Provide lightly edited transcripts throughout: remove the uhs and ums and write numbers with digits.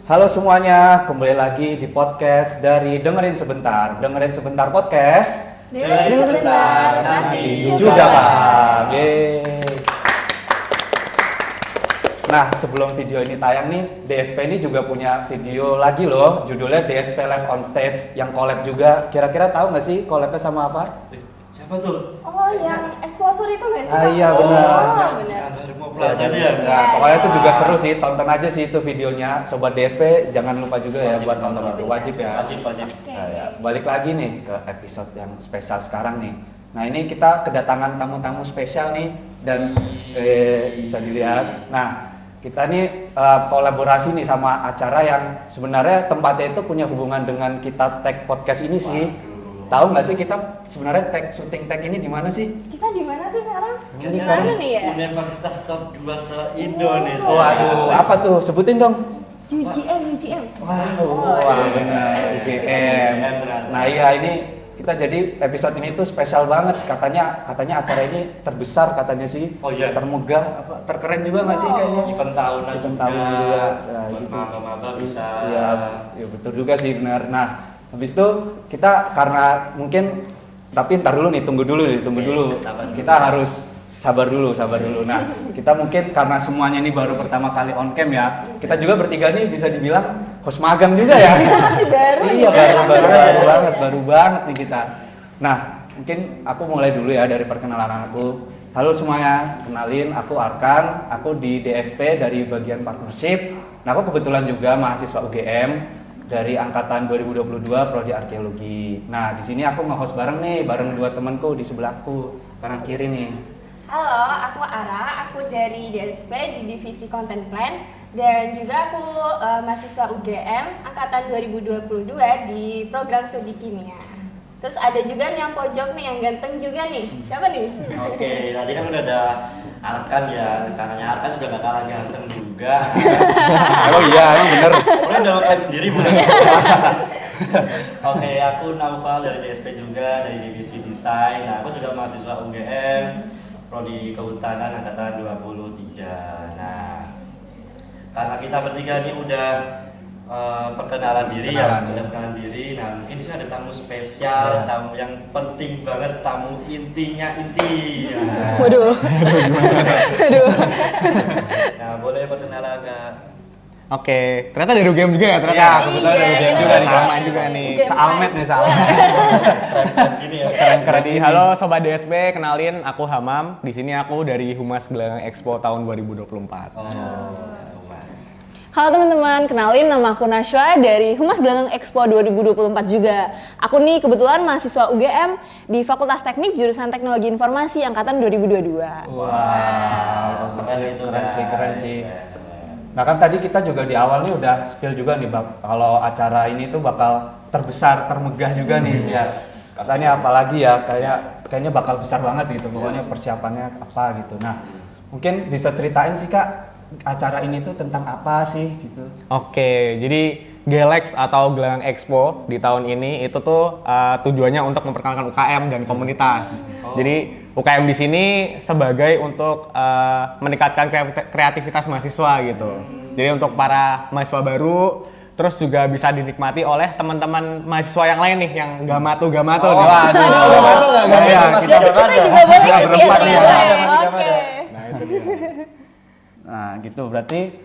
Halo semuanya, kembali lagi di podcast dari Dengerin Sebentar. Dengerin Sebentar podcast. Dengerin sebentar, nanti juga Pak. Yeay. Nah, sebelum video ini tayang nih, DSP ini juga punya video lagi loh, judulnya DSP Live on Stage yang collab juga. Kira-kira tahu nggak sih collabnya sama apa? Siapa tuh? Oh, yang exposure itu nggak sih? Ah, iya benar. Oh, benar. Baru mau pelajari ya? Nah, pokoknya itu juga seru sih, tonton aja sih itu videonya. Sobat DSP jangan lupa juga ya buat nonton itu, wajib ya. Wajib. Oke. Nah, ya, balik lagi nih ke episode yang spesial sekarang nih. Nah, ini kita kedatangan tamu-tamu spesial nih dan bisa dilihat. Nah, kita nih kolaborasi nih sama acara yang sebenarnya tempatnya itu punya hubungan dengan kita tag podcast ini sih. Tahu nggak sih kita sebenarnya syuting tag ini di mana sih? Kita di mana sih sekarang? Ini Di sekarang mana nih ya? Universitas top 2 se-Indonesia. Waduh, apa tuh? Sebutin dong. UGM. Wah, benar. UGM. Nah, iya ini kita jadi episode ini tuh spesial banget. Katanya acara ini terbesar katanya sih. Oh iya. Termegah, apa terkeren juga nggak sih kayaknya? Event tahunan Event tahunan juga. Nah, buat gitu. maba-maba bisa. Iya, ya betul juga sih benar. Nah, habis itu kita karena mungkin tapi ntar dulu nih, tunggu dulu. Sabar dulu. Kita harus sabar dulu. Nah, kita mungkin karena semuanya ini baru pertama kali on cam ya. Kita juga bertiga nih bisa dibilang host magang juga ya. Masih baru. Iya, baru banget nih kita. Nah, mungkin aku mulai dulu ya dari perkenalan aku. Halo semuanya, kenalin aku Arkan, aku di DSP dari bagian partnership. Nah, aku kebetulan juga mahasiswa UGM dari angkatan 2022 prodi arkeologi. Nah, di sini aku nge-host bareng dua temanku di sebelahku, kanan kiri nih. Halo, aku Ara, aku dari DSP di divisi Content Plan dan juga aku mahasiswa UGM angkatan 2022 di program studi kimia. Terus ada juga nih yang pojok nih yang ganteng juga nih. Siapa nih? Oke, tadi kan udah ada Arkan ya. Kakaknya Arkan juga gak kalah ganteng juga. Oh iya, emang bener. Boleh udah klaim sendiri bukan? Oke, aku Naufal dari DSP juga, dari divisi desain. Nah, aku juga mahasiswa UGM, prodi kehutanan angkatan 23. Nah, karena kita bertiga ini udah perkenalan diri. Nah mungkin di sini ada tamu spesial, tamu yang penting banget, tamu intinya inti. Nah. Waduh. Nah, boleh perkenalan Kak? Oke, ternyata dari UGM juga ya ternyata. Iya, kebetulan dari UGM juga nih, sama juga nih. UGM. Sealmet nih, sealmet. Keren gini ya. Keren Jadi halo sobat DSP, kenalin aku Hamam. Di sini aku dari Humas Gelang Expo tahun 2024. Halo teman-teman, kenalin nama aku Nashwa dari Humas Gelang Expo 2024 juga. Aku nih kebetulan mahasiswa UGM di Fakultas Teknik jurusan Teknologi Informasi angkatan 2022. Wow, keren sih. Iya. Nah kan tadi kita juga di awal nih udah spill juga nih Bang, kalau acara ini tuh bakal terbesar, termegah juga nih. Yes. Katanya apalagi ya, kayaknya bakal besar banget gitu, pokoknya persiapannya apa gitu. Nah, mungkin bisa ceritain sih Kak, acara ini tuh tentang apa sih gitu. Oke, jadi Gelex atau Gelang Expo di tahun ini itu tuh tujuannya untuk memperkenalkan UKM dan komunitas. Jadi UKM di sini sebagai untuk meningkatkan kreativitas mahasiswa gitu. Jadi untuk para mahasiswa baru, terus juga bisa dinikmati oleh teman-teman mahasiswa yang lain nih yang gamatu. Waduh. Gamatu nggak? Iya, kita Kita juga boleh Kita berempat nih ya. Oke. Nah itu dia. Nah gitu, berarti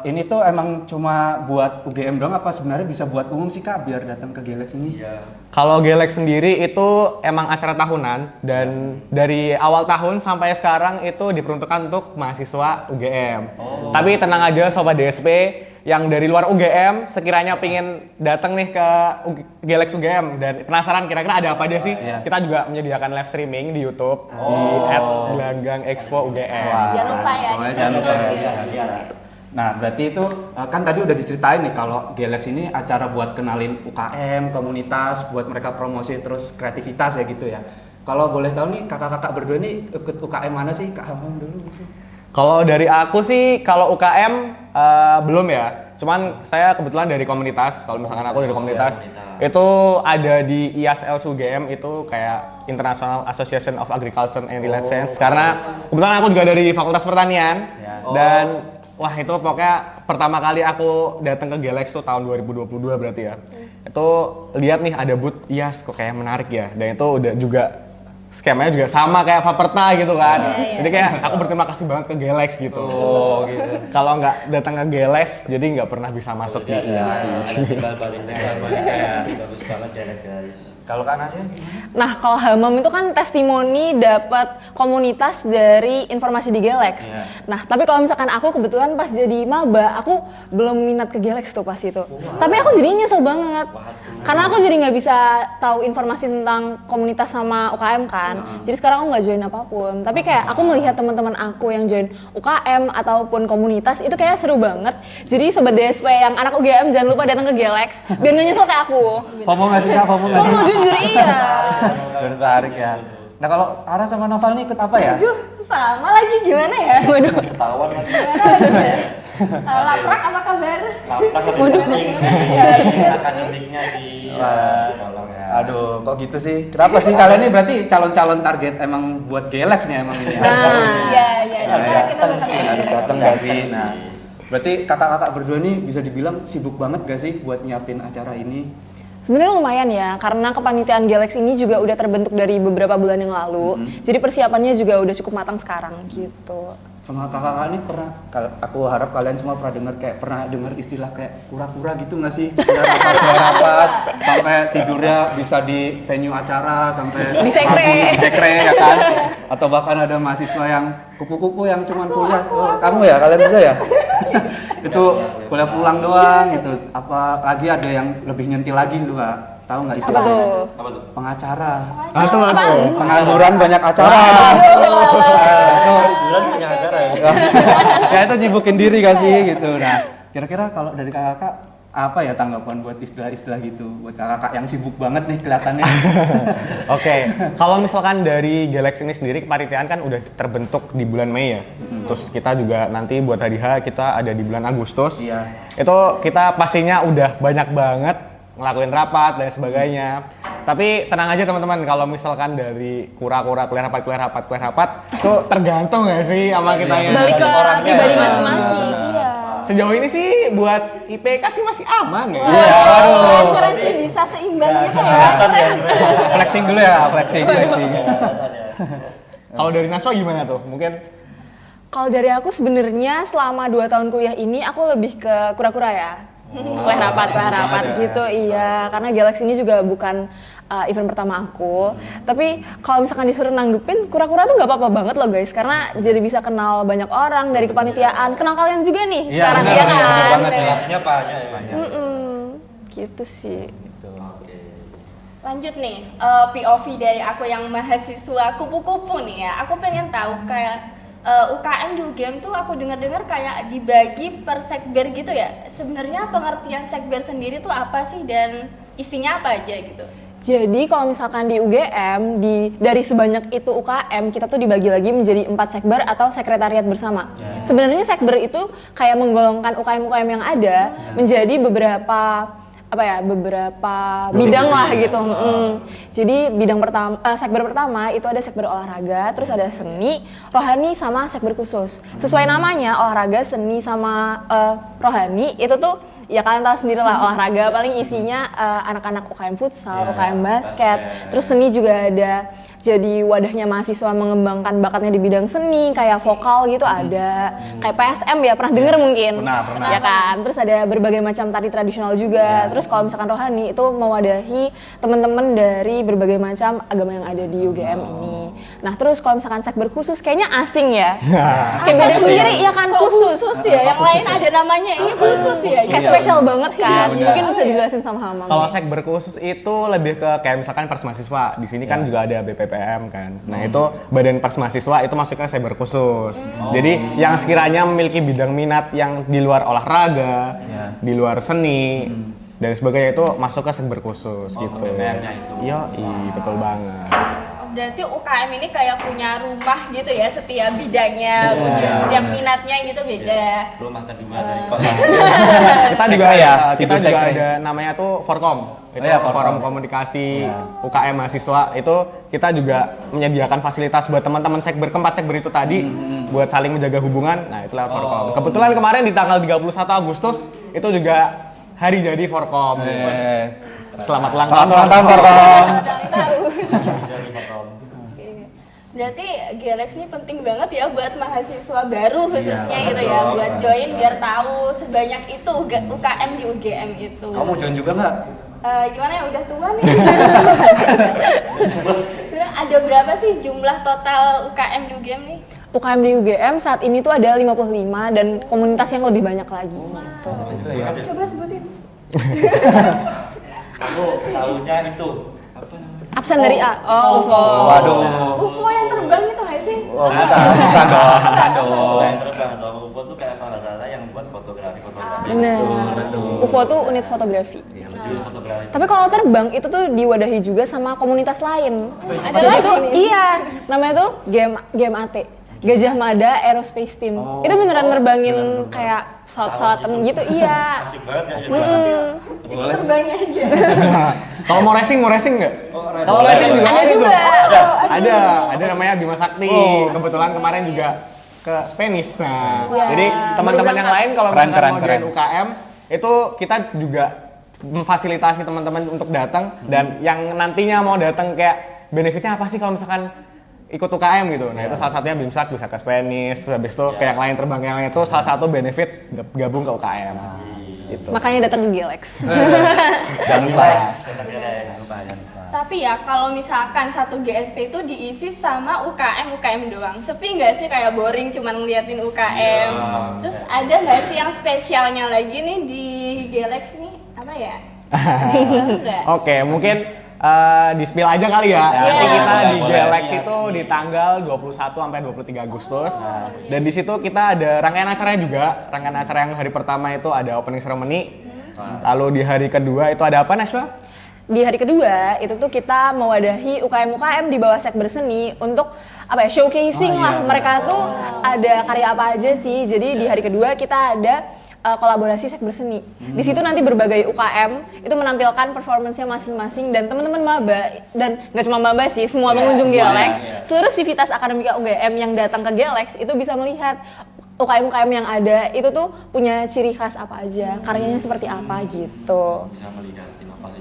ini tuh emang cuma buat UGM doang apa sebenarnya bisa buat umum sih Kak biar datang ke Gelex ini? Iya. Kalau Gelex sendiri itu emang acara tahunan dan dari awal tahun sampai sekarang itu diperuntukkan untuk mahasiswa UGM. Tapi tenang aja sobat DSP yang dari luar UGM sekiranya pingin datang nih ke Gelex UGM dan penasaran kira-kira ada apa aja sih? Iya. Kita juga menyediakan live streaming di YouTube di @gelanggang_expo UGM. Wah. Jangan lupa ya. Pokoknya di jangan lupa ya. YouTube. Nah berarti itu kan tadi udah diceritain nih kalau Gelex ini acara buat kenalin UKM, komunitas, buat mereka promosi terus kreativitas ya gitu ya. Kalau boleh tahu nih kakak-kakak berdua nih ikut UKM mana sih? Kak Hamam dulu gitu. Kalau dari aku sih, kalau UKM belum ya. Cuman saya kebetulan dari komunitas. Kalau misalkan aku dari komunitas, itu ada di IASL UGM itu kayak International Association of Agriculture and Related Science. Karena kebetulan aku juga dari Fakultas Pertanian dan wah itu pokoknya pertama kali aku datang ke Galax tuh tahun 2022 berarti ya. Itu lihat nih ada booth IAS kok kayak menarik ya. Dan itu udah juga skemanya juga sama kayak Vaperta gitu kan. Jadi kayak aku berterima kasih banget ke Galax gitu. Oh gitu. Kalau nggak datang ke Galax jadi nggak pernah bisa masuk di IAS. Tinggal balik kayak bagus banget ya guys. Kalau Kak Nasya Nah, kalau Hamam itu kan testimoni dapat komunitas dari informasi di Galax. Nah, tapi kalau misalkan aku kebetulan pas jadi maba, aku belum minat ke Galax tuh pas itu. Tapi aku jadi nyesel banget. Karena aku jadi nggak bisa tahu informasi tentang komunitas sama UKM kan. Jadi sekarang aku nggak join apapun. Tapi kayak aku melihat teman-teman aku yang join UKM ataupun komunitas itu kayaknya seru banget. Jadi sobat DSP yang anak UGM jangan lupa datang ke Galax biar nggak nyesel kayak aku. FOMO nggak sih Kak? FOMO nggak sih? Oh, jujur iya. Tertarik ya. Nah kalau Ara sama Noval nih ikut apa ya? Aduh, sama lagi gimana ya? Waduh. Ketahuan mas. Laprak apa kabar? Laprak lebih penting sih. Akademiknya sih. Wah. Tolong ya. Aduh, kok gitu sih? Kenapa sih kalian ini berarti calon-calon target emang buat Galax nih emang ini? Iya, iya. Nah, Coba ya. kita bakal Harus ada. datang nggak sih? Nah, berarti kakak-kakak berdua nih bisa dibilang sibuk banget gak sih buat nyiapin acara ini? Sebenarnya lumayan ya, karena kepanitiaan Galax ini juga udah terbentuk dari beberapa bulan yang lalu. Jadi persiapannya juga udah cukup matang sekarang gitu. Sama kakak-kakak ini pernah, aku harap kalian semua pernah dengar istilah kayak kura-kura gitu nggak sih? Rapat, sampai tidurnya bisa di venue acara, sampai Di sekre. di sekre ya kan? Atau bahkan ada mahasiswa yang kupu-kupu yang cuman kuliah, kamu ya, kalian juga ya? Itu kuliah pulang doang gitu. Apa lagi ada yang lebih nyentil lagi gitu Kak? Tahu nggak Apa istilahnya? tuh? Apa tuh? Pengacara. Itu Pengangguran banyak acara. Bulan punya acara ya. Ya itu nyibukin diri gak sih gitu. Nah, kira-kira kalau dari kakak apa ya tanggapan buat istilah-istilah gitu buat kakak yang sibuk banget nih kelihatannya? Oke, kalau misalkan dari Galax ini sendiri kepanitiaan kan udah terbentuk di bulan Mei ya. Terus kita juga nanti buat hari H kita ada di bulan Agustus. Iya. Itu kita pastinya udah banyak banget ngelakuin rapat dan sebagainya. Tapi tenang aja teman-teman, kalau misalkan dari kura-kura kuliah rapat itu tergantung nggak sih sama kitanya. Balik ke orangnya. pribadi masing-masing. Iya. Sejauh ini sih buat IPK sih masih aman ya. Keren sih bisa seimbang gitu ya. Alasan ya. Flexing dulu ya, flexing. Kalau dari Naswa gimana tuh? Mungkin Kalau dari aku sebenarnya selama 2 tahun kuliah ini aku lebih ke kura-kura ya. Kuliah rapat gitu, iya. Karena Galax ini juga bukan event pertama aku. Tapi kalau misalkan disuruh nanggepin, kura-kura tuh nggak apa-apa banget loh guys. Karena jadi bisa kenal banyak orang dari kepanitiaan. Kenal kalian juga nih Iya, sekarang, benar, ya benar, kan? benar banget ya. Kelasnya banyak ya. Gitu sih. Oke. Lanjut nih, POV dari aku yang mahasiswa kupu-kupu nih ya. Aku pengen tahu kayak UKM di UGM tuh aku dengar-dengar kayak dibagi per sekber gitu ya. Sebenarnya pengertian sekber sendiri tuh apa sih dan isinya apa aja gitu? Jadi kalau misalkan di UGM, dari sebanyak itu UKM, kita tuh dibagi lagi menjadi 4 sekber atau sekretariat bersama. Sebenarnya sekber itu kayak menggolongkan UKM-UKM yang ada menjadi beberapa bidang lah gitu. Jadi bidang pertama, sekber pertama itu ada sekber olahraga, terus ada seni, rohani sama sekber khusus. Sesuai namanya, olahraga, seni sama rohani itu tuh ya kalian tahu sendiri lah, olahraga paling isinya anak-anak UKM futsal, UKM basket. Terus seni juga ada, jadi wadahnya mahasiswa mengembangkan bakatnya di bidang seni, kayak vokal gitu ada, kayak PSM ya pernah denger mungkin, Pernah. ya kan. Terus ada berbagai macam tari tradisional juga. Terus kalau misalkan rohani itu mewadahi teman-teman dari berbagai macam agama yang ada di UGM ini. Nah terus kalau misalkan sekber khusus kayaknya asing ya, kayak beda sendiri ya kan, khusus ya, yang lain ada namanya, ini khusus ya. kayak spesial banget kan. Iya, Mungkin bisa dijelasin sama Hamam. kalau sekber khusus itu lebih ke kayak misalkan pers mahasiswa. Di sini kan juga ada BPPM kan. Nah, itu badan pers mahasiswa itu masuknya sekber khusus. Jadi yang sekiranya memiliki bidang minat yang di luar olahraga, di luar seni dan sebagainya itu masuk ke sekber khusus gitu. BPM-nya itu. Iya, betul banget. berarti UKM ini kayak punya rumah gitu ya, setiap bidangnya, punya setiap minatnya gitu beda. Belum makan kedua dari kos. Kita juga Sekre ya, kita tidur juga sekre. ada namanya tuh Forkom. Itu Forkom. forum komunikasi UKM mahasiswa. Itu kita juga menyediakan fasilitas buat teman-teman sekber keempat sekber itu tadi buat saling menjaga hubungan. Nah, itulah Forkom. Kebetulan kemarin di tanggal 31 Agustus itu juga hari jadi Forkom. Yes. Selamat ulang Selamat ulang tahun tahun. Forkom. Tahu. Dari Forkom. Berarti Galax ini penting banget ya buat mahasiswa baru khususnya Iya, gitu ya, buat join biar tahu sebanyak itu UKM di UGM itu. Kamu mau join juga nggak? Gimana ya, udah tua nih. Kira ada berapa sih jumlah total UKM di UGM nih? UKM di UGM saat ini tuh ada 55 dan komunitas yang lebih banyak lagi gitu. Itu ya. Coba sebutin. Kamu tahunya itu apa namanya? Absen dari A. Oh, UFO. Waduh. UFO yang terbang itu nggak sih? Oh, bukan dong, bukan dong. Yang terbang atau UFO tuh kayak kalau nggak salah yang buat fotografi. Bener. betul. UFO tuh unit fotografi. Jadi fotografi. Tapi kalau terbang itu tuh diwadahi juga sama komunitas lain. Ada Jadi lagi tuh nih. iya, namanya tuh GMAT. Gajah Mada Aerospace Team. Itu beneran nerbangin kayak pesawat-pesawat gitu, iya. Asik banget ya. Asik Itu terbangnya aja. Kalau mau racing nggak? Oh, Kalau racing juga Ada itu. juga. Ada namanya Bima Sakti. Kebetulan kemarin juga ke Spanish. Nah, Wah. jadi teman-teman yang lain kalau Keren, misalkan keren, mau join keren. UKM itu kita juga memfasilitasi teman-teman untuk datang dan yang nantinya mau datang kayak benefitnya apa sih kalau misalkan ikut UKM gitu. Nah, itu salah satunya BIMSAK bisa ke Spanish, terus habis itu kayak yang lain terbang yang lain itu salah satu benefit gabung ke UKM. Gitu. Makanya datang ke Galax. Jangan lupa. Tapi ya kalau misalkan satu GSP itu diisi sama UKM doang, sepi nggak sih, kayak boring cuman ngeliatin UKM. Terus ada nggak sih yang spesialnya lagi nih di Galax nih, apa ya? Enggak. Oke, mungkin di spill aja kali ya. Iya. Jadi kita di Boleh. Galax itu di tanggal 21 sampai 23 Agustus. Dan di situ kita ada rangkaian acaranya juga. Rangkaian acara yang hari pertama itu ada opening ceremony. Lalu di hari kedua itu ada apa, Nashwa? Di hari kedua itu tuh kita mewadahi UKM-UKM di bawah sekber seni untuk apa ya, showcasing lah mereka tuh ada karya apa aja sih. Jadi di hari kedua kita ada kolaborasi sekber seni. Di situ nanti berbagai UKM itu menampilkan performance-nya masing-masing dan teman-teman maba dan nggak cuma maba sih, semua pengunjung Galax, seluruh sivitas akademika UGM yang datang ke Galax itu bisa melihat UKM-UKM yang ada itu tuh punya ciri khas apa aja, karyanya seperti apa gitu. Bisa melihat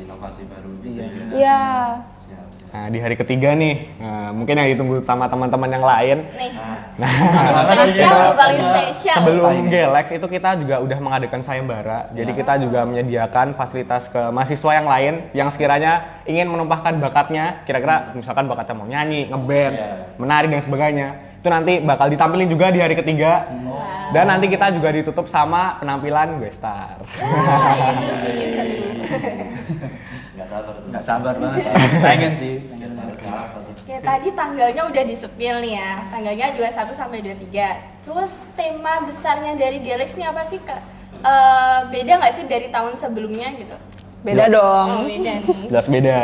inovasi baru gitu ya. Iya. Nah, di hari ketiga nih, mungkin yang ditunggu sama teman-teman yang lain. Nih, Nah, spesial, paling spesial. sebelum Galax itu kita juga udah mengadakan sayembara. Jadi kita juga menyediakan fasilitas ke mahasiswa yang lain yang sekiranya ingin menumpahkan bakatnya, kira-kira misalkan bakatnya mau nyanyi, ngeband, menari dan sebagainya. Itu nanti bakal ditampilin juga di hari ketiga. Dan nanti kita juga ditutup sama penampilan Gue Star. Nggak sabar tuh. Nggak sabar banget sih. Pengen sih. Oke, tadi tanggalnya udah di-spill nih ya. Tanggalnya 21 sampai 23. Terus tema besarnya dari Galax ini apa sih, Kak? Beda nggak sih dari tahun sebelumnya gitu? Beda Oh, dong. beda nih. Jelas beda.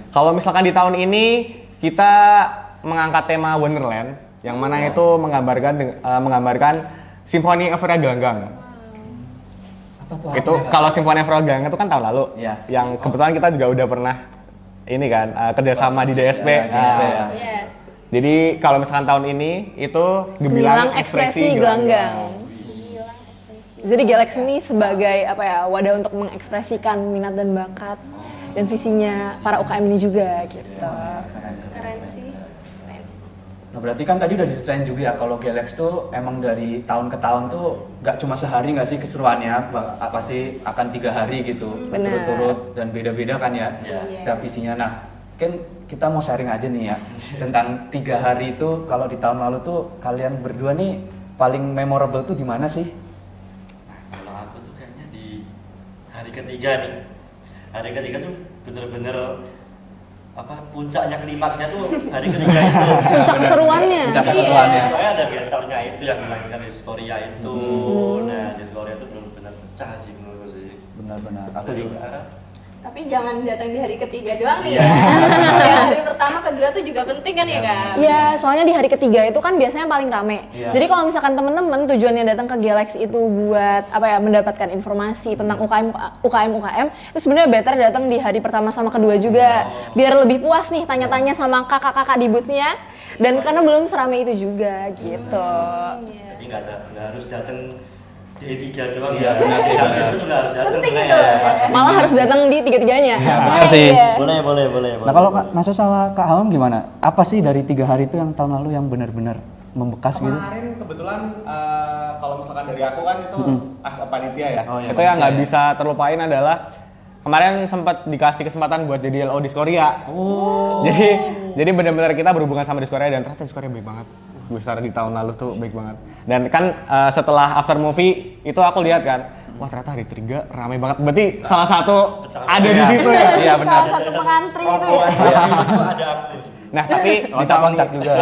Kalau misalkan di tahun ini kita mengangkat tema Wonderland, yang mana itu menggambarkan Simfoni Opera Gelanggang. Apa tuh? Itu kalau Simfoni Opera Gelanggang itu kan tahun lalu. Iya. Yang kebetulan kita juga udah pernah ini kan kerjasama di DSP. Ya, DSP ya. Iya. Jadi kalau misalkan tahun ini itu Gemilang ekspresi gelanggang. Jadi Galax ini sebagai apa ya, wadah untuk mengekspresikan minat dan bakat dan visinya para UKM ini juga gitu. Keren sih. Keren. Nah berarti kan tadi udah di-strain juga ya kalau Galax tuh emang dari tahun ke tahun tuh nggak cuma sehari nggak sih keseruannya, pasti akan 3 hari gitu Benar. berturut-turut dan beda-beda kan ya setiap isinya. Nah mungkin kita mau sharing aja nih ya tentang 3 hari itu. Kalau di tahun lalu tuh kalian berdua nih paling memorable tuh di mana sih? Kalau aku tuh kayaknya di hari ketiga nih. Hari ketiga tuh bener-bener apa puncaknya, klimaksnya tuh hari ketiga itu. Puncak keseruannya. Puncak keseruannya. Iya, soalnya ada gestarnya itu yang melahirkan Diskoria itu. Nah, Diskoria itu benar-benar pecah sih menurutku sih. Benar-benar. Aku Dari juga. arah Tapi jangan datang di hari ketiga doang nih Iya. ya. Yang hari pertama pertama, kedua tuh juga penting kan ya kan? Iya, soalnya di hari ketiga itu kan biasanya paling rame. Iya. Jadi kalau misalkan teman-teman tujuannya datang ke Galaxy itu buat apa ya, mendapatkan informasi tentang UKM, itu sebenarnya better datang di hari pertama sama kedua juga. Biar lebih puas nih tanya-tanya sama kakak-kakak di booth-nya. Dan karena belum seramai itu juga gitu. Jadi nggak harus datang D3 doang Iya, ya. benar sih, Satu benar. itu juga harus datang Penting sebenarnya itu. ya. Malah harus datang di tiga-tiganya. Iya, benar sih. Boleh. Nah kalau Kak Naso sama Kak Hamam gimana? Apa sih dari 3 hari itu yang tahun lalu yang benar-benar membekas gitu? Kemarin kebetulan kalau misalkan dari aku kan itu as a panitia ya. Oh, iya, Itu yang nggak panitia ya. bisa terlupain adalah kemarin sempat dikasih kesempatan buat jadi LO Diskoria. Oh. Jadi benar-benar kita berhubungan sama Diskoria dan ternyata Diskoria baik banget. Besar di tahun lalu tuh baik banget. Dan kan setelah after movie itu aku lihat kan, wah ternyata hari 3 ramai banget. Berarti salah satu ada di situ ya. Iya benar. Salah satu pengantri itu ya. Itu ada aku. Nah tapi di tahun Loncat juga.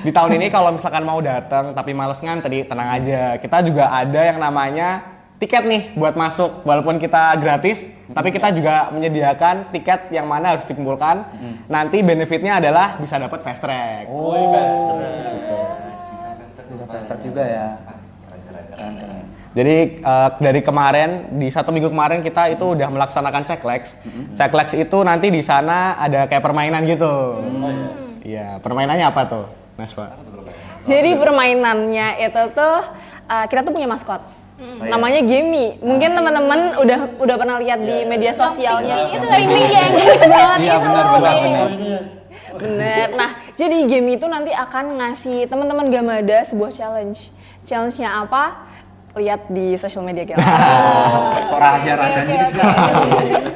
di tahun ini kalau misalkan mau datang tapi males ngantri, tenang aja. Kita juga ada yang namanya tiket nih buat masuk, walaupun kita gratis, tapi kita juga menyediakan tiket yang mana harus dikumpulkan. Nanti benefitnya adalah bisa dapat fast track. Oh, bisa fast track juga ya. Keren. Jadi dari kemarin di 1 minggu kemarin kita itu udah melaksanakan Checklex. Checklex itu nanti di sana ada kayak permainan gitu. Iya, permainannya apa tuh, Naswa? Jadi permainannya itu tuh kita tuh punya maskot. Namanya Gemi. Mungkin teman-teman udah pernah lihat di media sosialnya. Itu Ping-ping yang gemes banget Iya itu. benar. Bener. Nah, jadi Gemi itu nanti akan ngasih teman-teman Gamada sebuah challenge. Challenge-nya apa? Lihat di sosial media kita. Kok rahasia-rahasianya gitu sih?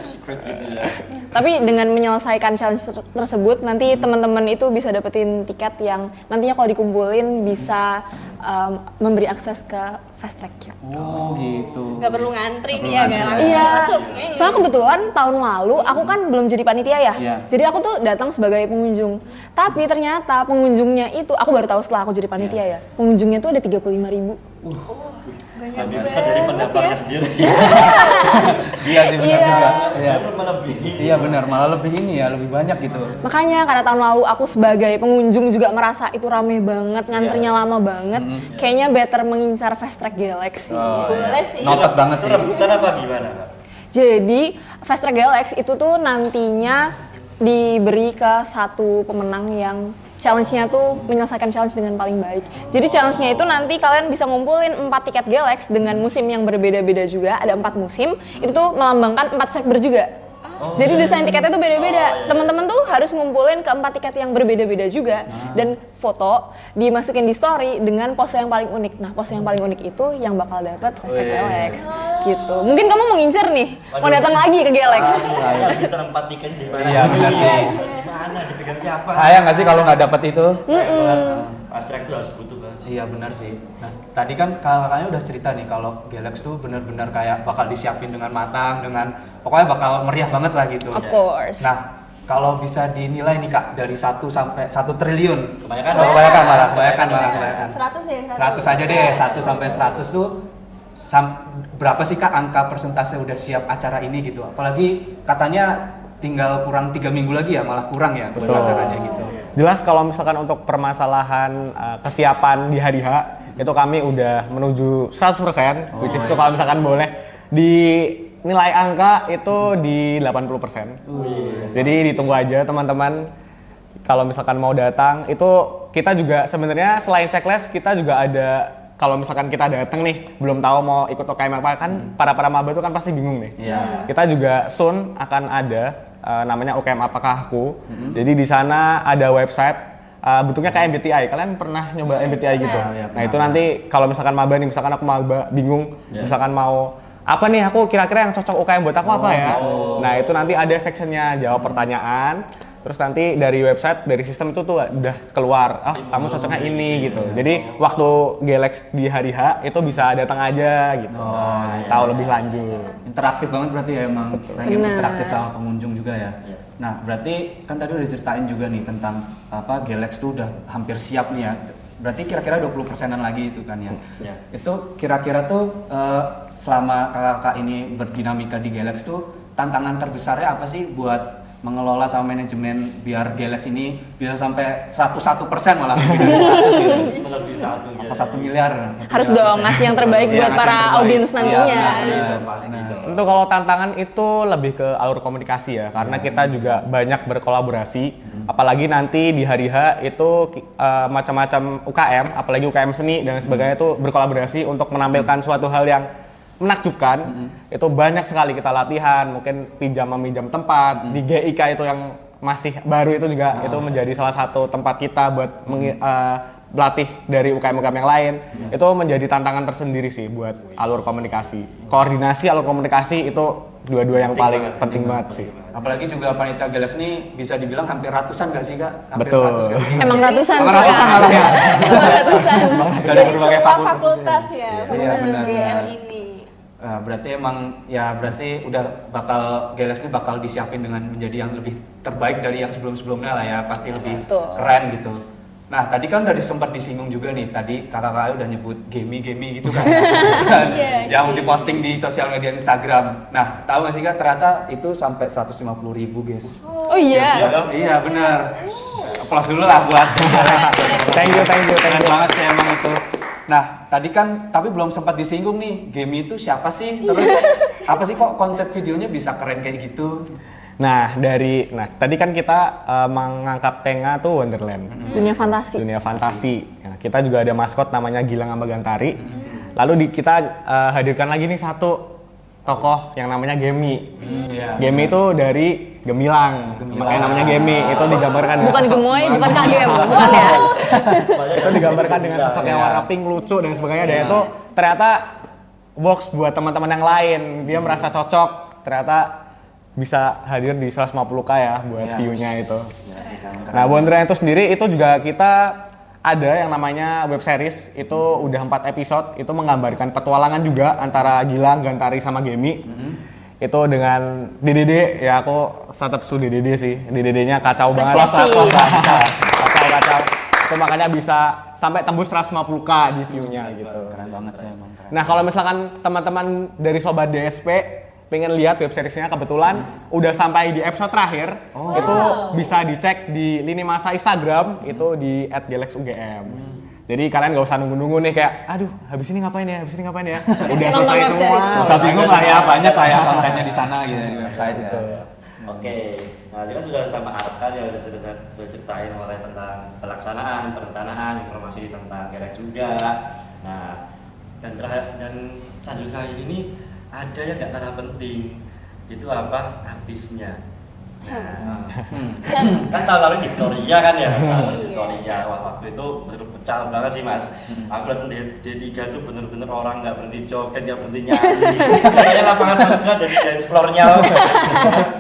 Secret gitu ya. Tapi dengan menyelesaikan challenge tersebut, nanti teman-teman itu bisa dapetin tiket yang nantinya kalau dikumpulin bisa memberi akses ke fast track. Oh gitu. Nggak perlu ngantri nih ya, ngantri. kayak langsung Iya, masuk. soalnya kebetulan tahun lalu aku kan belum jadi panitia ya, Iya. jadi aku tuh datang sebagai pengunjung. Tapi ternyata pengunjungnya itu, aku baru tahu setelah aku jadi panitia ya, pengunjungnya tuh ada 35.000. Lebih besar dari pendaftarnya sendiri. Iya sih benar Iya. juga. Iya. Melebihi. Iya benar, malah lebih ini ya, lebih banyak gitu. Makanya karena tahun lalu aku sebagai pengunjung juga merasa itu rame banget, ngantrinya lama banget, kayaknya better mengincar fast track Galaxy. Oh, Boleh sih. Noted banget Itu sih. rebutan apa gimana, Kak? Jadi fast track Galaxy itu tuh nantinya diberi ke satu pemenang yang challenge-nya tuh menyelesaikan challenge dengan paling baik. Jadi challenge-nya itu nanti kalian bisa ngumpulin 4 tiket Galaxy dengan musim yang berbeda-beda juga, ada 4 musim, itu tuh melambangkan 4 sekber juga. Jadi desain tiketnya tuh beda-beda. Teman-teman tuh harus ngumpulin ke 4 tiket yang berbeda-beda juga dan foto dimasukin di story dengan pose yang paling unik. Nah, pose yang paling unik itu yang bakal dapat fast track Galaxy gitu. Mungkin kamu mau ngincer nih, mau datang lagi ke Galaxy. Harus kita 4 tiket di mana? Iya, benar sih. Mana dipegang siapa? Sayang nggak sih kalau nggak dapet itu? Fast track itu harus butuh banget sih. Iya benar sih. Nah tadi kan kakaknya udah cerita nih kalau Galaxy tuh benar-benar kayak bakal disiapin dengan matang, dengan pokoknya bakal meriah banget lah gitu. Of course. Nah kalau bisa dinilai nih Kak dari 1 sampai 1 triliun. Kebanyakan Oh, dong. kebanyakan malah. 100 deh. 100 aja deh, 1 sampai 100 tuh berapa sih Kak angka persentase udah siap acara ini gitu? Apalagi katanya tinggal kurang 3 minggu lagi ya, malah kurang ya untuk acaranya gitu. Jelas kalau misalkan untuk permasalahan kesiapan di hari H itu kami udah menuju 100%, which is itu kalau misalkan boleh di nilai angka itu di 80%. Jadi ditunggu aja teman-teman kalau misalkan mau datang itu kita juga sebenarnya selain checklist kita juga ada kalau misalkan kita datang nih belum tahu mau ikut UKM apa kan para maba itu kan pasti bingung nih. Iya. Kita juga soon akan ada namanya UKM Apakah Aku. Jadi di sana ada website bentuknya kayak MBTI. Kalian pernah nyoba MBTI gitu? Iya, Nah, itu nanti kalau misalkan maba nih, misalkan aku maba bingung, misalkan mau apa nih aku kira-kira yang cocok UKM buat aku apa ya? Nah, itu nanti ada sectionnya jawab pertanyaan. Terus nanti dari website, dari sistem itu tuh udah keluar, kamu cocoknya ini gitu. Jadi waktu Galaxy di hari H itu bisa datang aja gitu, tahu lebih lanjut. Interaktif banget berarti ya emang. Pengen Benar. interaktif sama pengunjung juga ya. Nah berarti kan tadi udah ceritain juga nih tentang apa Galaxy tuh udah hampir siap nih ya. Berarti kira-kira 20%-an lagi itu kan ya. Ya. Itu kira-kira tuh selama kakak-kakak ini berdinamika di Galaxy tuh tantangan terbesarnya apa sih buat mengelola sama manajemen biar Galax ini bisa sampai 101% malah lebih dari 100 gitu. Lebih satu Apa 1 miliar? Harus dong ngasih yang terbaik Iya, buat ngasih para yang terbaik. audiens Iya, nantinya. pasti dong. Tentu kalau tantangan itu lebih ke alur komunikasi ya, karena kita juga banyak berkolaborasi. Apalagi nanti di hari H itu macam-macam UKM, apalagi UKM seni dan sebagainya itu berkolaborasi untuk menampilkan suatu hal yang menakjubkan. Itu banyak sekali kita latihan, mungkin pinjam tempat di GIK itu yang masih baru itu juga itu menjadi salah satu tempat kita buat melatih dari UKM-UKM yang lain. Itu menjadi tantangan tersendiri sih buat alur komunikasi. Koordinasi alur komunikasi itu dua-dua yang paling penting banget sih. Apalagi juga panitia Galax ini bisa dibilang hampir ratusan nggak sih Kak? Hampir Betul. 100 nggak sih? Emang ratusan Emang sih ratusan Kak. harusnya. Emang ratusan. Dari berbagai semua fakultas. fakultas ya, Iya, fakultas benar. UGM ini. Nah, berarti emang ya berarti udah bakal Galax ini bakal disiapin dengan menjadi yang lebih terbaik dari yang sebelum-sebelumnya lah ya, pasti lebih Betul. keren gitu. Nah, tadi kan udah sempat disinggung juga nih, tadi kakak-kakak udah nyebut gamey gitu kan. Yang diposting di sosial media Instagram. Nah, tahu nggak sih Kak, ternyata itu sampai 150.000 guys. Oh iya. Iya benar. Aplaus dulu lah buat Thank you. keren banget sih emang itu. Nah, tadi kan tapi belum sempat disinggung nih, game itu siapa sih? Terus apa sih kok konsep videonya bisa keren kayak gitu? Nah, tadi kan kita mengangkat tema tuh Wonderland. Dunia fantasi. Dunia fantasi. Nah, kita juga ada maskot namanya Gilang Ambagantari. Lalu kita hadirkan lagi nih satu tokoh yang namanya Gemi. Iya. Gemi itu dari Gemilang. Makanya namanya Gemi. Itu digambarkan dengan Bukan sosok- gemoy, bukan kagem, bukan ya. itu digambarkan dengan sosok yang warna pink, lucu dan sebagainya. Dan itu ternyata works buat teman-teman yang lain. Dia merasa cocok. Ternyata bisa hadir di 150K ya buat Iya. view-nya itu. Nah, Wonderland itu sendiri itu juga kita ada yang namanya web series, itu udah 4 episode, itu menggambarkan petualangan juga antara Gilang, Gantari sama Gemi. Itu dengan DDD, ya aku startup su DDD sih. DDD-nya kacau banget. Prestasi. Kacau. Itu makanya bisa sampai tembus 150K di view-nya gitu. Keren banget sih emang. Keren. Nah, kalau misalkan teman-teman dari Sobat DSP pengen lihat web seriesnya, kebetulan udah sampai di episode terakhir, itu bisa dicek di lini masa Instagram, itu di @galaxugm. Jadi kalian gak usah nunggu-nunggu nih kayak, aduh habis ini ngapain ya, Udah Nonton selesai web semua. series. Nggak usah bingung lah ya, banyak lah ya kontennya di sana gitu di website itu. Oke, nah kita sudah sama Arkan ya udah ceritain mulai tentang pelaksanaan, perencanaan, informasi tentang Galax juga. Nah, dan selanjutnya ini ada yang gak kalah penting, itu apa? Artisnya. Nah, kan tahun lalu di Skoria kan ya, di Skoria waktu itu bener pecah banget sih Mas. Aku lihat D3 tuh bener-bener orang nggak berhenti joget, nggak berhenti nyanyi. Kayaknya lapangan harusnya jadi dance floor-nya.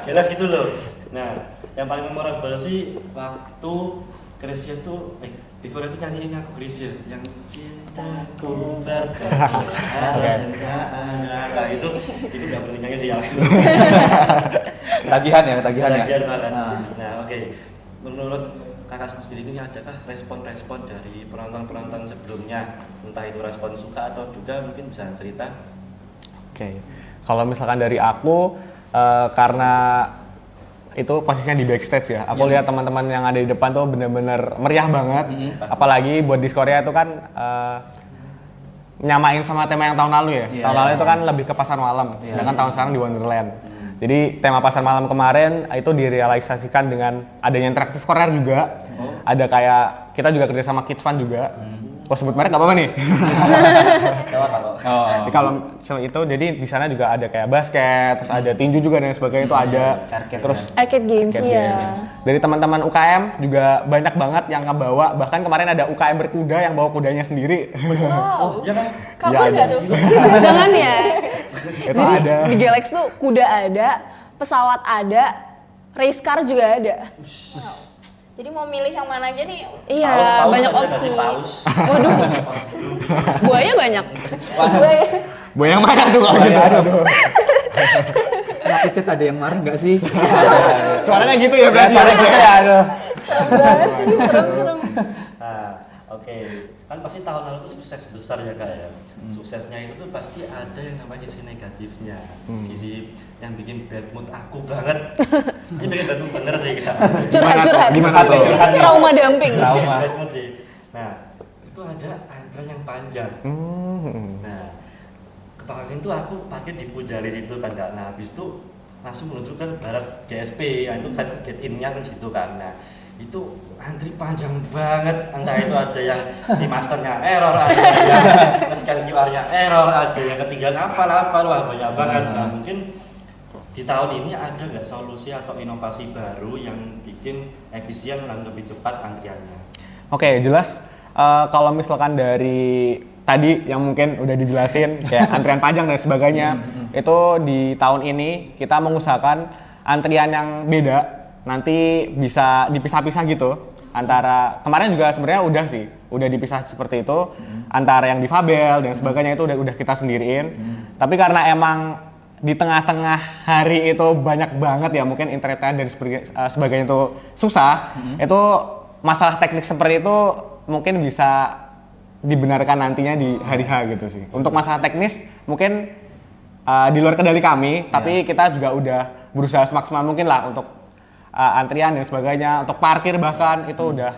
Jelas gitu loh. Nah, yang paling memorable sih waktu Krisya tuh di Korea tuh nyanyiin aku Krisya yang cintaku berkata. Nah, itu nggak berhenti nyanyi sih ya. Tagihan ya. Tagihan banget. Nah. Nah, oke. Menurut kakak sendiri ini adakah respon-respon dari penonton-penonton sebelumnya? Entah itu respon suka atau juga mungkin bisa cerita? Oke. Kalau misalkan dari aku, karena itu posisinya di backstage ya. Aku lihat teman-teman yang ada di depan tuh bener-bener meriah banget. Apalagi buat di Korea itu kan nyamain sama tema yang tahun lalu ya. Iya. Tahun lalu itu kan lebih ke pasar malam, sedangkan tahun sekarang di Wonderland. Jadi tema pasar malam kemarin itu direalisasikan dengan adanya interaktif Korea juga. Ada kayak kita juga kerja sama Kids Fun juga. Oh, sebut merek nggak apa-apa nih. Jadi kalau itu jadi di sana juga ada kayak basket, terus ada tinju juga dan sebagainya itu ada. Terus Arcade games arcade ya. games. Dari teman-teman UKM juga banyak banget yang ngebawa, bahkan kemarin ada UKM berkuda yang bawa kudanya sendiri. Wow. Ya kan? Kamu Ya, nggak ada. tuh? Jangan ya. Itu Jadi ada. di Galax tuh kuda ada, pesawat ada, race car juga ada. Jadi mau milih yang mana aja nih? Iya, Paus banyak ada opsi. nasi paus. Waduh, buaya banyak. Buaya yang mana tuh kalau gitu? Aduh. Kenapa Cet ada yang marah nggak sih? Suaranya gitu ya berarti. Aduh. Banget sih, serem-serem. Nah, oke. Kan pasti tahun lalu itu sukses besar ya Kak ya. Suksesnya itu tuh pasti ada yang namanya sisi negatifnya. Sisi yang bikin bad mood aku banget. Ini bikin bad mood bener sih Kak. Curhat. Gimana tuh? Trauma dumping. Bikin bad mood sih. Nah, itu ada antrian yang panjang. Nah, kemarin tuh aku parkir di Pujali situ kan Kak. Nah, habis itu langsung menuju ke barat GSP, ya itu kan gate in-nya kan situ kan. Nah, itu antri panjang banget, entah itu ada yang si masternya error, ada yang nge-scan QR-nya error, ada yang ketinggalan apalah, wah banyak banget. Nah, mungkin di tahun ini ada nggak solusi atau inovasi baru yang bikin efisien dan lebih cepat antriannya? Oke, jelas kalau misalkan dari tadi yang mungkin udah dijelasin kayak antrian panjang dan sebagainya, itu di tahun ini kita mengusahakan antrian yang beda nanti bisa dipisah-pisah gitu antara kemarin juga sebenarnya udah dipisah seperti itu antara yang difabel dan sebagainya itu udah kita sendiriin. Tapi karena emang di tengah-tengah hari itu banyak banget ya mungkin internet dan sebagainya itu susah, itu masalah teknik seperti itu mungkin bisa dibenarkan nantinya di hari H gitu sih. Untuk masalah teknis mungkin di luar kendali kami, tapi kita juga udah berusaha semaksimal mungkin lah untuk antrian dan sebagainya, untuk parkir bahkan itu udah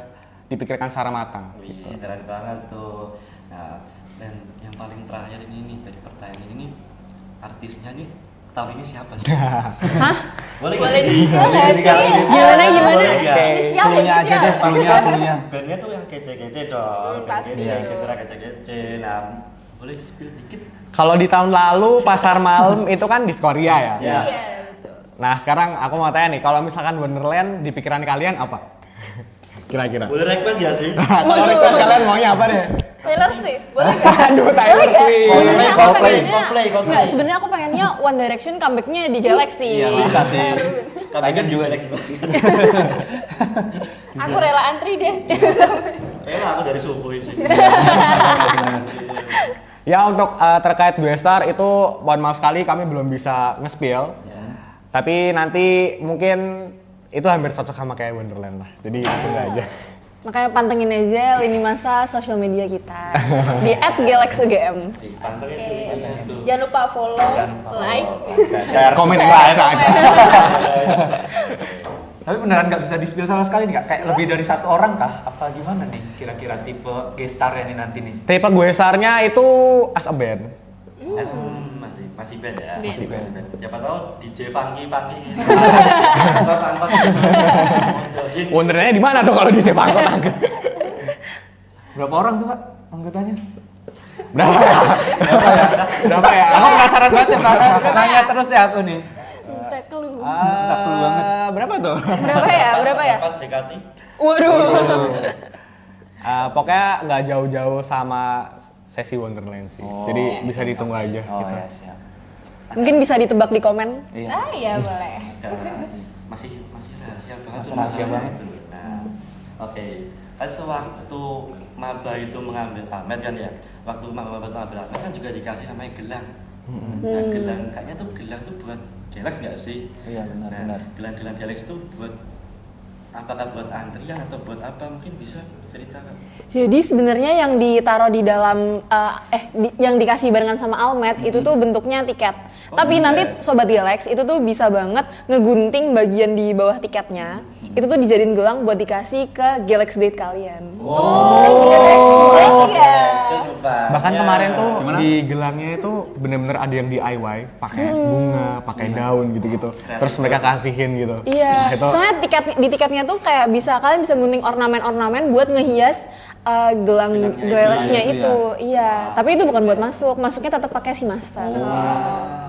dipikirkan secara matang. Wih, keren banget tuh. Nah, dan yang paling terakhir ini nih dari pertanyaan ini, artisnya nih tahun ini siapa sih? Hah? Boleh Gimana? Punya aja deh, punya. Bandnya tuh yang kece-kece dong, band Pasti. kece, kece-kece. Nah, boleh spill dikit? Kalau di tahun lalu pasar malam itu kan di Korea ya. Ya. Iya, betul. Nah sekarang aku mau tanya nih, kalau misalkan Wonderland di pikiran kalian apa? Kira-kira. Boleh request gak sih? Kalau request kalian maunya apa deh? Taylor Swift, boleh nggak? Aduh, Taylor Swift. Sebenarnya aku pengennya Coldplay. nggak, sebenarnya aku pengennya One Direction comebacknya di Galaxy. Iya bisa sih. Kalian juga Galaxy banget. Aku rela antri deh. Kayaknya aku dari subuh sih. Ya untuk terkait Gue Star itu mohon maaf sekali kami belum bisa nge-spill. Tapi nanti mungkin itu hampir cocok sama kayak Wonderland lah. Jadi tunggu aja. Makanya pantengin aja lini masa sosial media kita di @galaxygm. Pantengin tuh. Jangan lupa follow, like. Share, Komen subscribe. aja. Tapi beneran nggak bisa di-spill sama sekali nih Kak? Kayak lebih dari satu orang kah? Apa gimana nih kira-kira tipe gestarnya nih nanti nih? Tipe Gue Star-nya itu as a band. Masih band ya? Masih band. Siapa tahu DJ Funky gitu. Angkot. Wonderlandnya di mana tuh kalau di Sepangkot? Berapa orang tuh Kak anggotanya? Berapa ya? Aku penasaran banget ya, nanya terus deh aku nih. Minta clue. Tak perlu banget. Berapa tuh? Berapa ya? Dapat JKT. Waduh. Pokoknya nggak jauh-jauh sama sesi Wonderland sih. Jadi bisa ditunggu aja Oh gitu. ya siap. Mungkin bisa ditebak di komen. Iya. Ah iya boleh. Masih rahasia banget. Masih rahasia banget. Nah, oke. Kan sewaktu maba itu mengambil Ahmed kan ya. Waktu maba mengambil Ahmed kan juga dikasih namanya gelang. Nah, gelang kayaknya tuh gelang tuh buat Galax nggak sih? Iya benar. Gelang-gelang Galax tuh buat apakah buat antrian atau buat apa? Mungkin bisa ceritakan. Jadi sebenarnya yang ditaruh di dalam yang dikasih barengan sama Almed itu tuh bentuknya tiket. Tapi nanti sobat Galax itu tuh bisa banget ngegunting bagian di bawah tiketnya. Itu tuh dijadiin gelang buat dikasih ke Galax Date kalian. Iya. Bahkan kemarin tuh Gimana? di gelangnya itu bener-bener ada yang DIY, pakai bunga, pakai daun gitu-gitu. Terus mereka kasihin gitu. Iya. Nah, itu Soalnya di tiketnya tuh kayak kalian bisa gunting ornamen-ornamen buat ngehias gelang Gelangnya Galaxnya itu, itu. Iya. Tapi itu bukan buat masuknya tetap pakai si master.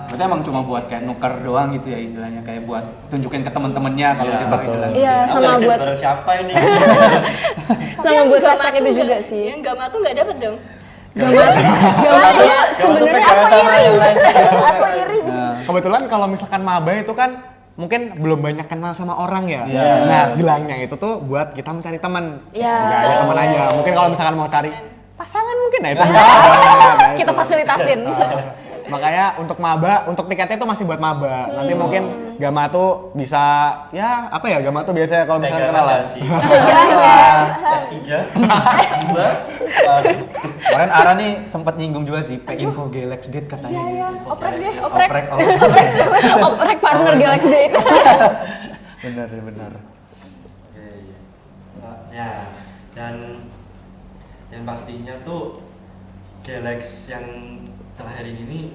Berarti emang cuma buat kayak nuker doang gitu ya istilahnya, kayak buat tunjukin ke temen-temennya kalau Iya, dia pakai betul. gelang. Iya, sama buat siapa ini? sama buat fast track itu juga sih. Yang gak matu nggak dapet dong. Gambar tuh sebenarnya Aku iri. kebetulan kalau misalkan maba itu kan mungkin belum banyak kenal sama orang ya. Iya. Nah, gelangnya itu tuh buat kita mencari teman. Iya. Nggak ada teman aja. Mungkin kalau misalkan mau cari pasangan mungkin nah itu. Kita fasilitasin. Makanya untuk maba, untuk tiketnya itu masih buat maba. Nanti mungkin Gama tuh bisa ya apa ya, Gama tuh biasanya kalau misalnya kenalan. S3, 2, Kemarin Ara nih sempat nyinggung juga sih, info Galax Date katanya. Iya, oprek deh, Oprek. oprek. Oprek partner Galaxy Date. Bener. Oke, ya. Dan yang pastinya tuh Galax yang terakhir ini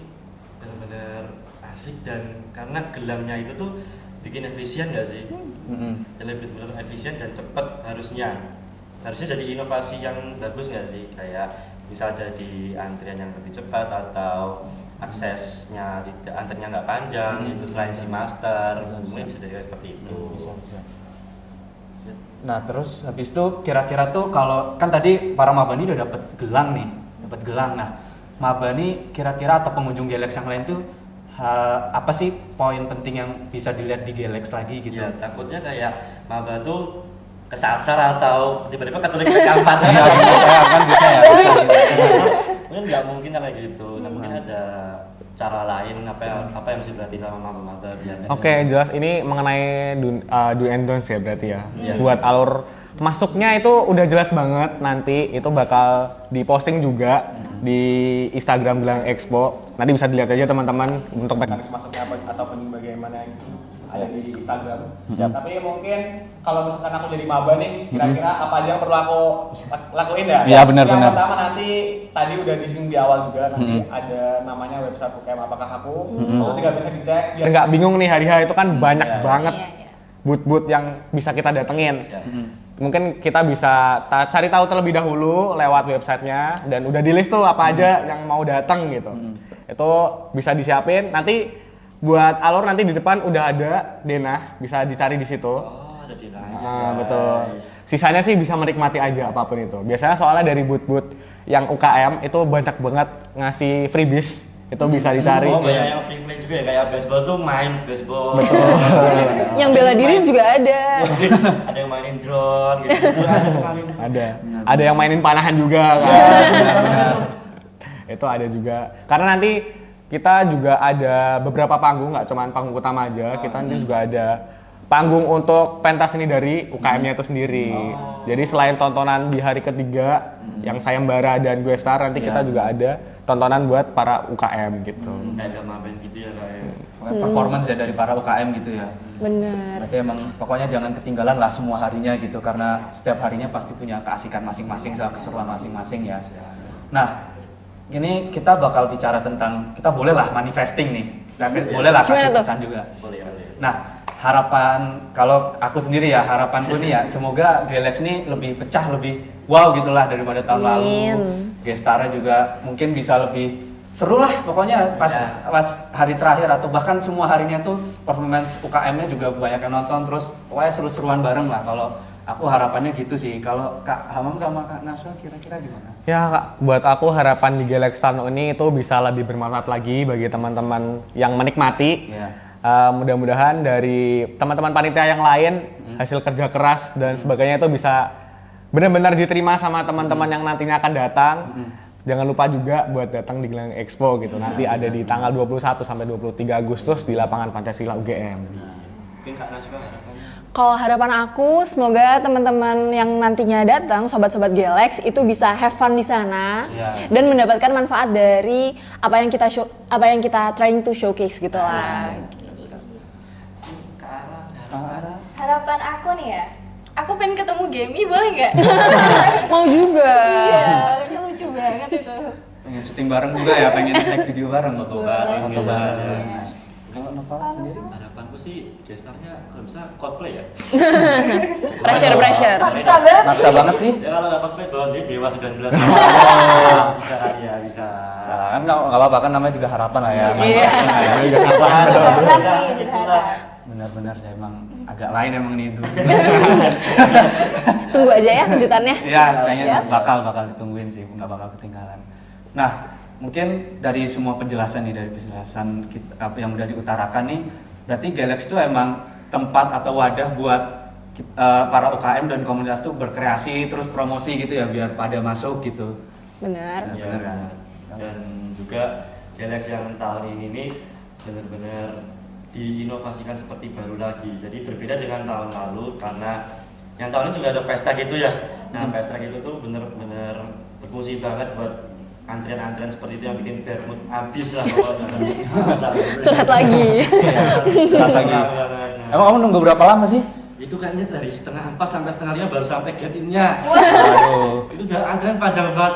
benar-benar asik, dan karena gelamnya itu tuh bikin efisien nggak sih? Jadi lebih benar efisien dan cepat harusnya jadi inovasi yang bagus nggak sih? Kayak bisa jadi antrian yang lebih cepat atau aksesnya tidak, antriannya nggak panjang itu selain si master bisa jadi seperti itu. Bisa. Nah terus habis itu kira-kira tuh kalau kan tadi para maba ini udah dapat gelang. Nah maba ini kira-kira atau pengunjung Galax yang lain tuh apa sih poin penting yang bisa dilihat di Galax lagi gitu? Ya takutnya kayak maba tuh kesasar atau tiba-tiba keculik kampanye. Iya kan bisa ya. Mungkin nggak mungkin kayak gitu. Nah, mungkin ada cara lain apa yang mesti berarti sama maba-maba biar. Oke, jelas ini mengenai do and don'ts ya berarti ya. Buat alur masuknya itu udah jelas banget, nanti itu bakal diposting juga di Instagram Gelang Expo. Nanti bisa dilihat aja teman-teman untuk mekanisme masuknya apa ataupun bagaimana yang ada di Instagram. Tapi mungkin kalau misalkan aku jadi maba nih, kira-kira apa aja yang perlu aku lakuin ya? Iya, benar. Yang pertama nanti tadi udah disinggung di awal juga, nanti ada namanya website UKM apakah aku, itu tinggal bisa dicek. Biar nggak bingung nih hari-hari itu kan banyak banget booth-booth yang bisa kita datengin. Mungkin kita bisa cari tahu terlebih dahulu lewat websitenya, dan udah di list tuh apa aja yang mau datang gitu. Itu bisa disiapin. Nanti buat alur nanti di depan udah ada denah, bisa dicari di situ. Oh, ada di lain. Betul. Sisanya sih bisa menikmati aja apapun itu. Biasanya soalnya dari booth-booth yang UKM itu banyak banget ngasih freebies. Itu bisa dicari. Oh, banyak yang free play juga ya, kayak baseball tuh main baseball. Betul. Yang bela diri juga ada. Ada yang mainin drone gitu. Ada yang mainin panahan juga kan. Itu ada juga. Karena nanti kita juga ada beberapa panggung, nggak cuma panggung utama aja. Kita nanti juga ada panggung untuk pentas seni dari UKM-nya itu sendiri. Jadi selain tontonan di hari ketiga yang sayembara dan gue star, nanti kita juga ada tontonan buat para UKM gitu. Kayak drama band gitu ya kayak. Performance ya dari para UKM gitu ya. Bener. Berarti emang pokoknya jangan ketinggalan lah semua harinya gitu, karena setiap harinya pasti punya keasikan masing-masing, keseruan masing-masing ya. Nah, ini kita bakal bicara tentang, kita boleh lah manifesting nih. Boleh lah kasih pesan juga. Boleh. Nah, harapan kalau aku sendiri ya, harapanku nih ya, semoga Galax ini lebih pecah, lebih wow gitulah daripada tahun lalu. Gestara juga mungkin bisa lebih seru lah pokoknya pas hari terakhir atau bahkan semua harinya tuh performance UKM-nya juga banyak yang nonton, terus pokoknya seru-seruan bareng lah. Kalau aku harapannya gitu sih. Kalau Kak Hamam sama Kak Naswa kira-kira gimana? Ya Kak, buat aku harapan di Galax tahun ini itu bisa lebih bermanfaat lagi bagi teman-teman yang menikmati. Mudah-mudahan dari teman-teman panitia yang lain hasil kerja keras dan sebagainya itu bisa benar-benar diterima sama teman-teman yang nantinya akan datang. Jangan lupa juga buat datang di Gelang Expo gitu. Nanti ada di tanggal 21 sampai 23 Agustus di lapangan Pancasila UGM. Mungkin Kak Naswa harapannya. Kalau harapan aku, semoga teman-teman yang nantinya datang, sobat-sobat Galax itu bisa have fun di sana dan mendapatkan manfaat dari apa yang kita trying to showcase gitu lah. Harapan aku nih ya, aku pengen ketemu Gemi, boleh nggak? Mau juga. Iya, ini lucu banget itu. Pengen syuting bareng juga ya, pengen take video bareng, foto bareng. Kalau Nova sendiri? Harapanku sih gestarnya kalau bisa cosplay ya. Pressure. Maksa banget. Maksa banget sih. Ya kalau nggak cosplay bawa dia Dewa 19. Bisa kali ya, bisa. Salah kan nggak apa-apa, kan namanya juga harapan lah ya. Iya. Berharap. Benar-benar saya emang agak lain emang nih itu. Tunggu aja ya kejutannya. Iya, kayaknya bakal ditungguin sih, nggak bakal ketinggalan. Nah, mungkin dari semua penjelasan nih, dari penjelasan kita, yang udah diutarakan nih, berarti Galax itu emang tempat atau wadah buat para UKM dan komunitas tuh berkreasi terus promosi gitu ya, biar pada masuk gitu. Benar. Ya, dan juga Galaxy yang tahun ini nih benar-benar diinovasikan seperti baru lagi. Jadi berbeda dengan tahun lalu karena yang tahun ini juga ada fast track itu ya. Nah, fast track itu tuh benar-benar berfungsi banget buat antrian-antrian seperti itu yang bikin bermood habis lah pokoknya. Curhat lagi. Curhat lagi. Emang kamu nunggu berapa lama sih? Itu kayaknya dari setengah 4 sampai setengah 5 baru sampai gate in-nya. Waduh. Itu udah antrian panjang banget.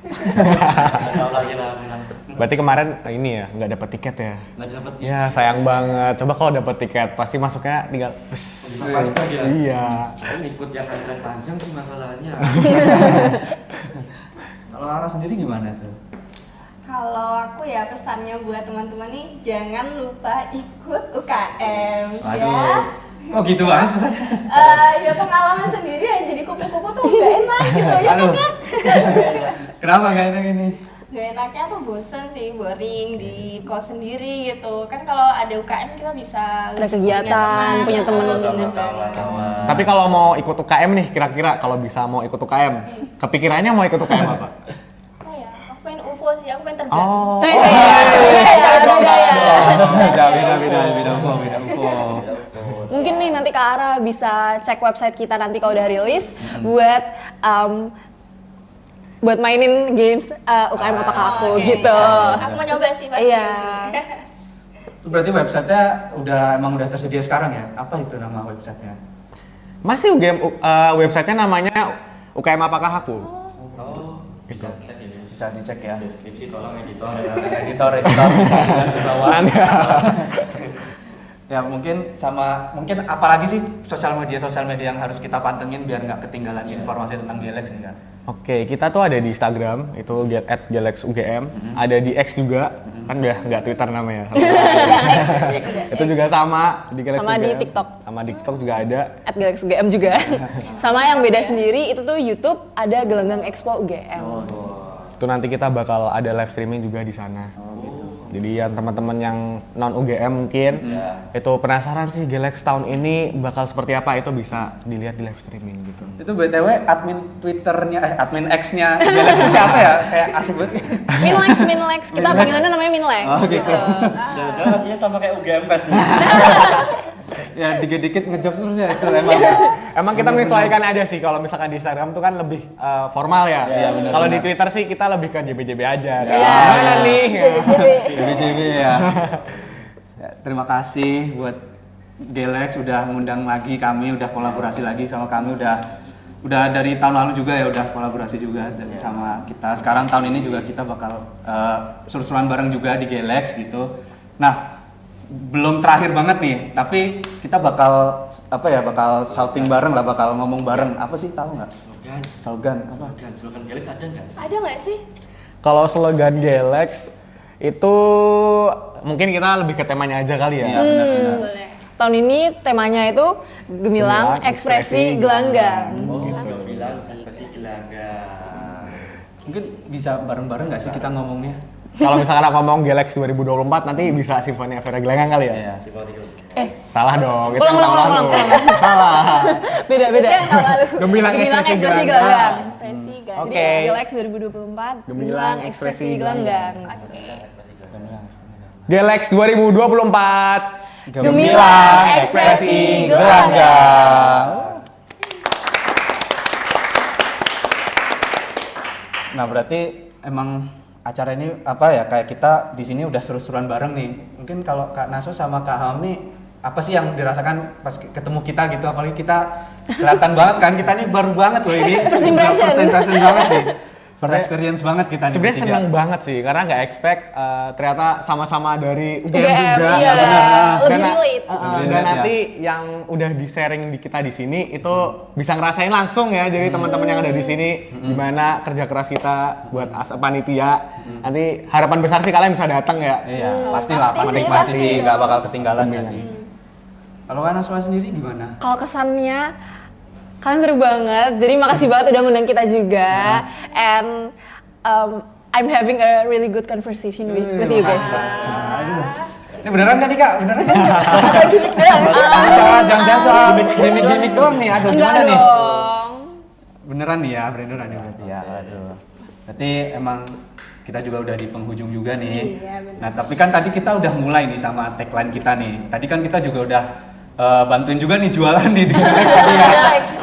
Nggak tahu lagi lah. Berarti kemarin ini ya nggak dapat tiket ya? Nggak dapet Ya sayang banget. Coba kalau dapat tiket pasti masuknya tinggal. fast track ya. Iya. Saya ngikut yang antrian panjang sih masalahnya. Kalau Ara sendiri gimana tuh? Kalau aku ya pesannya buat teman-teman nih, jangan lupa ikut UKM ya. Waduh. Oh gitu banget pesan. Ya pengalaman sendiri ya, jadi kupu-kupu tuh gak enak gitu ya kan Aduh. ya. Kenapa nggak enak ini? Gak enaknya tuh bosen sih, boring di kos sendiri gitu. Kan kalau ada UKM kita bisa Ada kegiatan, punya temen. bener banget. kawan-kawan. Tapi kalau mau ikut UKM nih, kira-kira kalau bisa mau ikut UKM, kepikirannya mau ikut UKM apa? Apa ya? Aku pengen UFO sih, aku pengen terbang. Oh. Beda ya, beda ya. Beda UFO. Mungkin nih nanti Kak Ara bisa cek website kita nanti kalau udah rilis buat buat mainin games UKM apakah aku Oke, gitu. Aku mau nyoba sih pasti. Iya. Berarti websitenya emang udah tersedia sekarang ya? Apa itu nama websitenya? Masih websitenya namanya UKM apakah aku? Oh, bisa cek ini. Bisa dicek ya. Deskripsi tolong editor ya. Editor bisa di bawah. Nanti. Ya mungkin apalagi sih sosial media yang harus kita pantengin biar nggak ketinggalan informasi tentang Galaxy kan? Oke, kita tuh ada di Instagram, itu @galaxugm, ada di X juga, kan udah nggak Twitter namanya. Itu juga sama di Galaxy Sama di UGM. TikTok. Sama di TikTok juga ada. @galaxy.ugm juga. Sama yang beda sendiri itu tuh YouTube ada Gelanggang Expo UGM. Itu nanti kita bakal ada live streaming juga di sana. Jadi yang teman-teman yang non UGM mungkin itu penasaran sih Galaxy tahun ini bakal seperti apa, itu bisa dilihat di live streaming gitu. Itu BTW admin X-nya Galaxy siapa ya? Kayak asik banget. Minlex, kita panggilannya namanya Minlex. Oh, gitu. Jangan-jangan artinya sama kayak UGM Fest nih. Ya dikit-dikit ngejokes terus ya itu emang. Emang kita menyesuaikan aja sih, kalau misalkan di Instagram tuh kan lebih formal ya. Iya, benar, Kalau di benar. Twitter sih kita lebih ke JB-JB aja. Iya. Gimana nih? JB ya. Ya, terima kasih buat Galaxy udah ngundang lagi kami, udah kolaborasi lagi sama kami, udah dari tahun lalu juga ya udah kolaborasi juga sama kita. Sekarang tahun ini juga kita bakal seru-seruan bareng juga di Galaxy gitu. Nah, belum terakhir banget nih, tapi kita bakal shouting bareng lah, bakal ngomong bareng. Apa sih, tahu nggak? Slogan. Apa? Slogan Galaxy ada nggak sih? Ada nggak sih? Kalau slogan Galaxy itu mungkin kita lebih ke temanya aja kali ya. Iya, benar-benar. Boleh. Tahun ini temanya itu Gemilang, Ekspresi, Gelanggang. Oh, bilang ekspresi gelanggang. Mungkin bisa bareng-bareng nggak sih kita ngomongnya? Kalau misalkan aku ngomong Galaxy 2024 nanti bisa Simfoni Avera Gelanggang kali ya? Iya. Salah dong. itu Ulang, yang tahun ulang. lalu. Salah. Beda. Gemilang Ekspresi Ekspresi Gelanggang. Gelanggang. Ekspresi kan. Oke. Jadi Galaxy 2024 Gemilang, Ekspresi, Gelanggang. Galaxy 2024. Gemilang, Ekspresi, Gelanggang. Nah, berarti emang acara ini kayak kita di sini udah seru-seruan bareng nih. Mungkin kalau Kak Naso sama Kak Ham nih apa sih yang dirasakan pas ketemu kita gitu, apalagi kita kelihatan banget kan, kita nih baru banget loh ini. First impression. First impression banget nih. First experience banget kita nih. Sebenarnya bertiga. seneng banget sih, karena nggak expect ternyata sama-sama dari UGM UGM, juga. iya. benar. Lebih Dan- relate. Dan Relate, nanti yang udah di sharing di kita di sini itu bisa ngerasain langsung ya. Jadi teman-teman yang ada di sini gimana kerja keras kita buat panitia. Nanti harapan besar sih kalian bisa datang ya. Iya, pastilah, pasti sih, pasti pasti nggak dong. bakal ketinggalan nggak sih. Kalau Kak Naswa sendiri gimana? Kalau kesannya kalian seru banget. Jadi makasih banget udah ngundang kita juga. And I'm having a really good conversation with you guys. Ini beneran kan nih Kak? Beneran kan? Jangan soal gimmick doang nih, aduh Enggak gimana nih? dong. Beneran nih ya, beneran ya berarti ya. Aduh. Berarti emang kita juga udah di penghujung juga nih. Iya, benar. Nah, tapi kan tadi kita udah mulai nih sama tagline kita nih. Tadi kan kita juga udah bantuin juga nih jualan nih di Gelex tadi ya.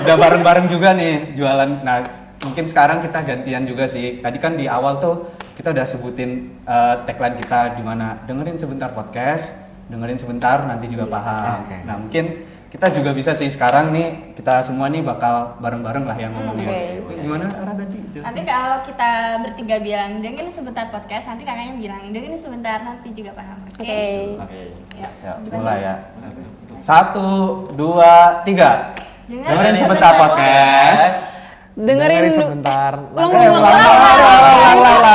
Udah bareng-bareng juga nih jualan. Nah, mungkin sekarang kita gantian juga sih. Tadi kan di awal tuh kita udah sebutin tagline kita di mana dengerin sebentar podcast, dengerin sebentar nanti juga paham. Oke. Nah, mungkin kita juga bisa sih sekarang nih kita semua nih bakal bareng-bareng lah yang ngomongnya. Oke. Gimana Ara tadi? Nanti kalau kita bertiga bilang dengerin sebentar podcast, nanti kakaknya bilang dengerin sebentar nanti juga paham. Oke. Oke. Yuk, Ya, gimana? mulai ya. 1, 2, 3. Dengerin sebentar podcast. Dengerin sebentar. Ulang,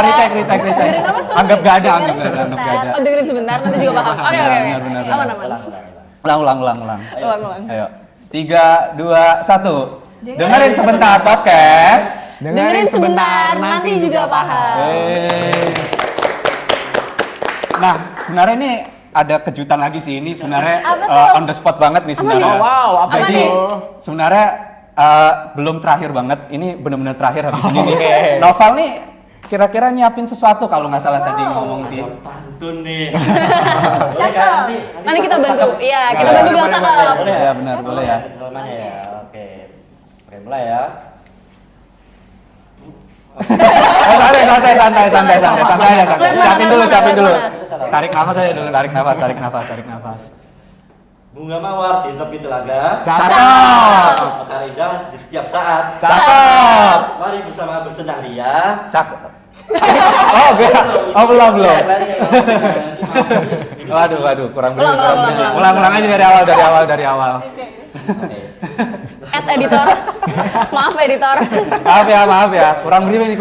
retake. Dengerin apa, sorry? Anggap gak ada, Dengerin anggap gak sebentar. ada. Oh, dengerin sebentar nanti juga paham. Oke. Benar. Aman. Ulang. Ulang. Ayo. 3, 2, 1. Dengerin sebentar podcast. Dengerin sebentar nanti juga paham. Nah, sebenarnya ini ada kejutan lagi sih. Ini sebenarnya Apa tuh? on the spot banget nih sebenarnya. nih? Wow, apa Jadi nih? sebenarnya belum terakhir banget. Ini benar-benar terakhir habis ini nih. Noval nih kira-kira nyiapin sesuatu kalau nggak salah tadi ngomong Ti. Pantun nih. Boleh kan Nanti kita bantu. Iya, kita bantu bilang cakep. Boleh Ya, benar, boleh ya. Selamanya ya. Oke. Oke, mulai ya. Santai aja. Siapin dulu. mana? Tarik nafas aja dulu, tarik nafas. Bunga mawar di tepi telaga. Cakep. Mekar indah di setiap saat. Cakep. Mari bersama bersenang ria. Cakep. Oh, enggak. Oh, belum. Waduh, kurang bener. Ulang. Ulang aja dari awal. Oke. Editor. Maaf editor. Maaf ya. Kurang briefing.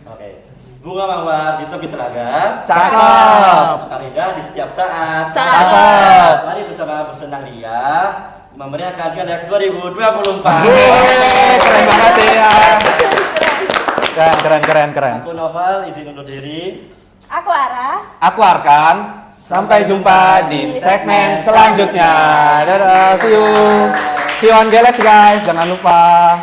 Oke. Bunga mawar di tepi telaga. Cakep. Mekar indah di setiap saat. Cakep. Mari bersama bersenang ria memeriahkan Gelex 2024. Keren banget sih ya. Keren. Aku Noval izin undur diri. Aku Ara. Aku Arkan. Sampai jumpa di segmen selanjutnya. Dadah, see you on Gelex guys. Jangan lupa.